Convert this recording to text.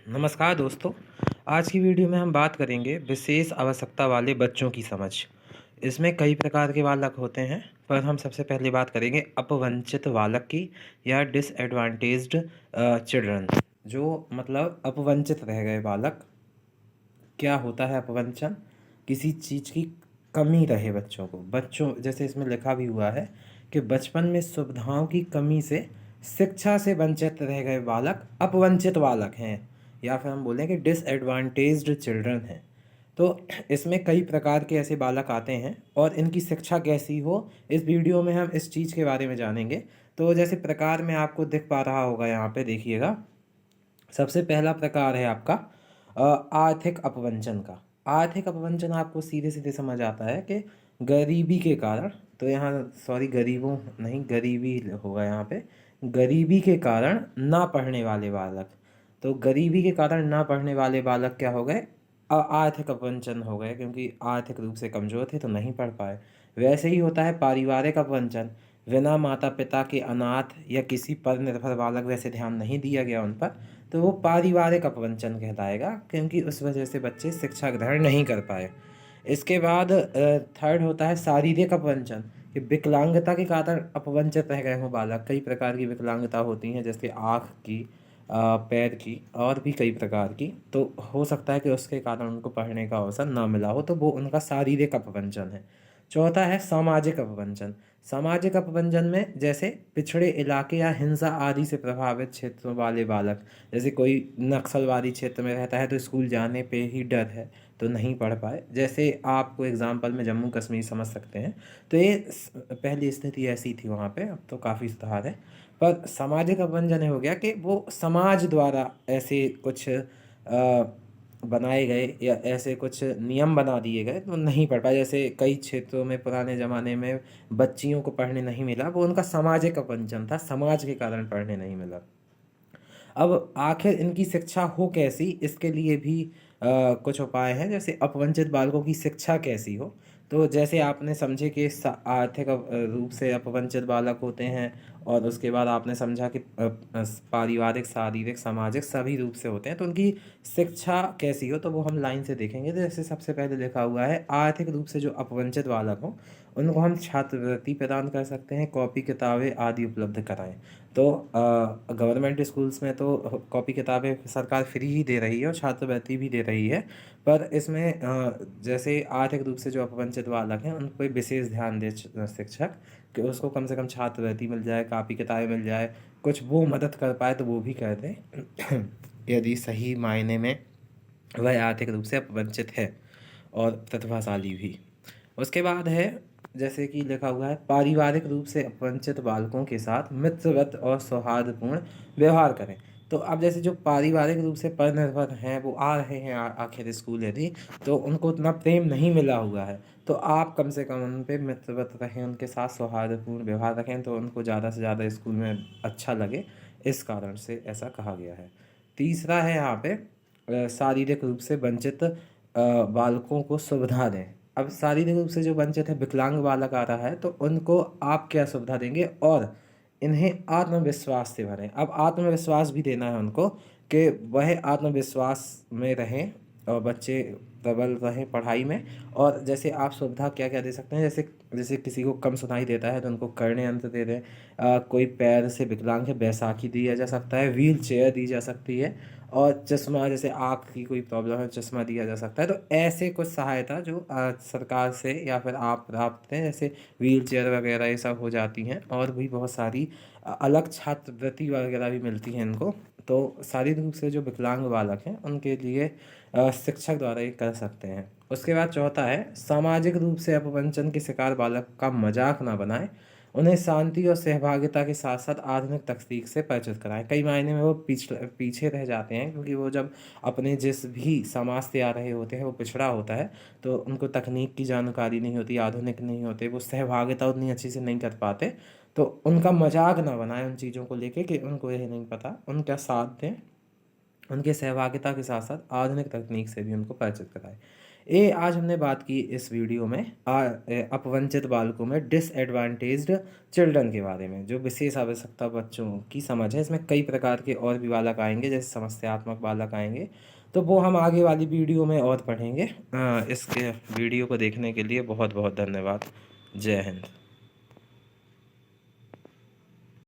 नमस्कार दोस्तों। आज की वीडियो में हम बात करेंगे विशेष आवश्यकता वाले बच्चों की समझ। इसमें कई प्रकार के बालक होते हैं, पर हम सबसे पहले बात करेंगे अपवंचित बालक की या डिसएडवांटेज्ड चिल्ड्रन। जो मतलब अपवंचित रह गए बालक। क्या होता है अपवंचन? किसी चीज़ की कमी रहे बच्चों जैसे इसमें लिखा भी हुआ है कि बचपन में सुविधाओं की कमी से शिक्षा से वंचित रह गए बालक अपवंचित बालक हैं, या फिर हम बोलें कि डिसएडवांटेज्ड चिल्ड्रन हैं। तो इसमें कई प्रकार के ऐसे बालक आते हैं और इनकी शिक्षा कैसी हो, इस वीडियो में हम इस चीज़ के बारे में जानेंगे। तो जैसे प्रकार में आपको दिख पा रहा होगा, यहाँ पे देखिएगा। सबसे पहला प्रकार है आपका आर्थिक अपवंचन का। आर्थिक अपवंचन आपको सीधे सीधे समझ आता है कि गरीबी के कारण, तो यहाँ सॉरी गरीबों नहीं, गरीबी होगा यहाँ पे। गरीबी के कारण ना पढ़ने वाले बालक। तो गरीबी के कारण ना पढ़ने वाले बालक क्या हो गए? आर्थिक अपवंचन हो गए, क्योंकि आर्थिक रूप से कमज़ोर थे तो नहीं पढ़ पाए। वैसे ही होता है पारिवारिक अपवंचन। बिना माता पिता के अनाथ या किसी पर निर्भर बालक, वैसे ध्यान नहीं दिया गया उन पर, तो वो पारिवारिक अपवंचन कहलाएगा, क्योंकि उस वजह से बच्चे शिक्षा ग्रहण नहीं कर पाए। इसके बाद थर्ड होता है शारीरिक अपवंचन, कि विकलांगता के कारण अपवंचित रह गए हों बालक। कई प्रकार की विकलांगता होती हैं, जैसे आँख की, पैर की और भी कई प्रकार की। तो हो सकता है कि उसके कारण उनको पढ़ने का अवसर ना मिला हो, तो वो उनका शारीरिक अपवंचन है। चौथा है सामाजिक अपवंचन। सामाजिक अपवंचन में जैसे पिछड़े इलाके या हिंसा आदि से प्रभावित क्षेत्रों वाले बालक। जैसे कोई नक्सलवादी क्षेत्र में रहता है तो स्कूल जाने पे ही डर है, तो नहीं पढ़ पाए। जैसे आपको एग्जाम्पल में जम्मू कश्मीर समझ सकते हैं। तो ये पहली स्थिति ऐसी थी वहाँ पे, अब तो काफ़ी सुधार है। पर सामाजिक अपवंचन हो गया कि वो समाज द्वारा ऐसे कुछ बनाए गए या ऐसे कुछ नियम बना दिए गए तो नहीं पढ़ पाए। जैसे कई क्षेत्रों में पुराने ज़माने में बच्चियों को पढ़ने नहीं मिला, वो उनका सामाजिक अपवंचन था, समाज के कारण पढ़ने नहीं मिला। अब आखिर इनकी शिक्षा हो कैसी, इसके लिए भी कुछ उपाय हैं। जैसे अपवंचित बालकों की शिक्षा कैसी हो, तो जैसे आपने समझे कि आर्थिक रूप से अपवंचित बालक होते हैं, और उसके बाद आपने समझा कि पारिवारिक, शारीरिक, सामाजिक सभी रूप से होते हैं, तो उनकी शिक्षा कैसी हो, तो वो हम लाइन से देखेंगे। तो जैसे सबसे पहले लिखा हुआ है, आर्थिक रूप से जो अपवंचित बालक हों उनको हम छात्रवृत्ति प्रदान कर सकते हैं, कॉपी किताबें आदि उपलब्ध कराएं। तो गवर्नमेंट स्कूल्स में तो कॉपी किताबें सरकार फ्री ही दे रही है और छात्रवृत्ति भी दे रही है। पर इसमें जैसे आर्थिक रूप से जो अपवंचित बालक हैं उन पर विशेष ध्यान दे शिक्षक, कि उसको कम से कम छात्रवृत्ति मिल जाए, कॉपी किताबें मिल जाए, कुछ वो मदद कर पाए तो वो भी कर दें यदि सही मायने में वह आर्थिक रूप से अपवंचित है और प्रतिभाशाली भी। उसके बाद है, जैसे कि लिखा हुआ है, पारिवारिक रूप से अपवंचित बालकों के साथ मित्रवत और सौहार्दपूर्ण व्यवहार करें। तो अब जैसे जो पारिवारिक रूप से परनिर्भर हैं, वो आ रहे हैं आखिर स्कूल, यदि तो उनको उतना प्रेम नहीं मिला हुआ है, तो आप कम से कम उन पे मित्रवत रहें, उनके साथ सौहार्दपूर्ण व्यवहार रखें, तो उनको ज़्यादा से ज़्यादा स्कूल में अच्छा लगे। इस कारण से ऐसा कहा गया है। तीसरा है यहाँ पे शारीरिक रूप से वंचित बालकों को सुविधा दें। अब शारीरिक रूप से जो वंचित है, विकलांग बालक आ रहा है, तो उनको आप क्या सुविधा देंगे, और इन्हें आत्मविश्वास से भरें। अब आत्मविश्वास भी देना है उनको, कि वह आत्मविश्वास में रहें और बच्चे प्रबल रहें पढ़ाई में। और जैसे आप सुविधा क्या क्या दे सकते हैं, जैसे जैसे किसी को कम सुनाई देता है तो उनको कर्णीय यंत्र दे दें। कोई पैर से विकलांग है, बैसाखी दिया जा सकता है, व्हील चेयर दी जा सकती है, और चश्मा, जैसे आँख की कोई प्रॉब्लम है, चश्मा दिया जा सकता है। तो ऐसे कुछ सहायता जो सरकार से या फिर आप प्राप्त हैं, जैसे व्हील चेयर वगैरह ये सब हो जाती हैं, और भी बहुत सारी अलग छात्रवृत्ति वगैरह भी मिलती हैं इनको। तो शारीरिक रूप से जो विकलांग बालक हैं उनके लिए शिक्षक द्वारा ये कर सकते हैं। उसके बाद चौथा है, सामाजिक रूप से अपवंचन के शिकार बालक का मजाक ना बनाएं, उन्हें शांति और सहभागिता के साथ साथ आधुनिक तकनीक से परिचित कराएं। कई मायने में वो पीछे रह जाते हैं, क्योंकि वो जब अपने जिस भी समाज से आ रहे होते हैं वो पिछड़ा होता है, तो उनको तकनीक की जानकारी नहीं होती, आधुनिक नहीं होते, वो सहभागिता उतनी अच्छी से नहीं कर पाते। तो उनका मजाक ना बनाएं उन चीज़ों को लेके कि उनको यह नहीं पता, उनका साथ दें, उनके सहभागिता के साथ साथ आधुनिक तकनीक से भी उनको परिचित कराएं। आज हमने बात की इस वीडियो में अपवंचित बालकों में डिसएडवांटेज्ड चिल्ड्रन के बारे में। जो विशेष आवश्यकता बच्चों की समझ है, इसमें कई प्रकार के और भी बालक आएंगे, जैसे समस्यात्मक बालक आएंगे, तो वो हम आगे वाली वीडियो में और पढ़ेंगे। इसके वीडियो को देखने के लिए बहुत बहुत धन्यवाद। जय हिंद।